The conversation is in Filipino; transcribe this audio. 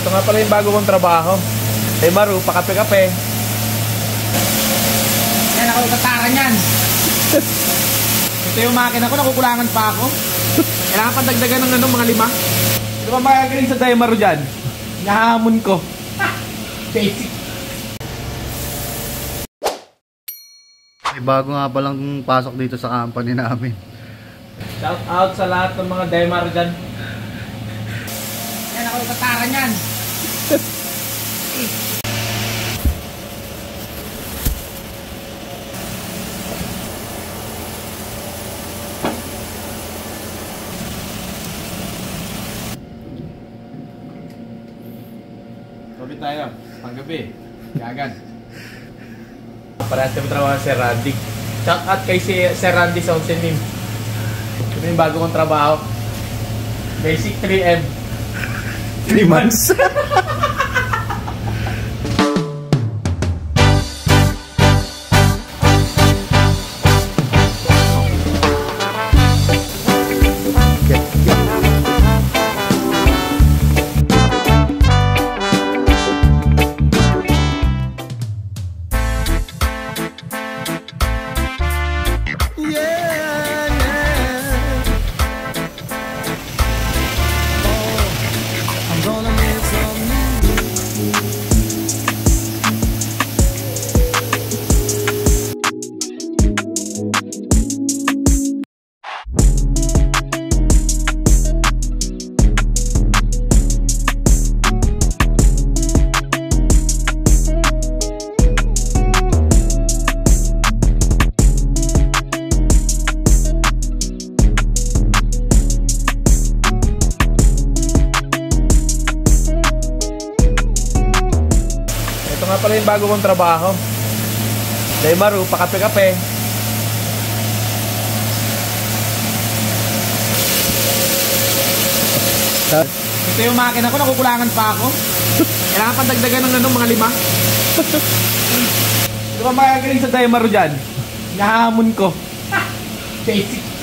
Ito nga pala yung bago kong trabaho. Eh Maru, pakape-kape. Yan ako tataran yan. Ito yung makina ko, nakukulangan pa ako. Kailangan pa dagdagan ng mga 5. Ito ba magagaling sa Maru dyan? Nahamon ko. Basic. May bago nga palang pasok dito sa company namin. Shout out sa lahat ng mga Maru dyan. Yan ako tataran yan. Sabi tayo, panggabi, gagan. Parehas kami trabaho si Sir Randy. Shout out kay Sir Randy Sounds and Meme. Ito yung bago kong trabaho. Basic 3M. 3 months. Ito nga pala yung bago kong trabaho. Maru, pakape-kape. Ito yung makina ko, nakukulangan pa ako. Kailangan pa dagdagan ng mga 5. Ito ba magagaling sa Maru dyan? Nahamon ko. Basic.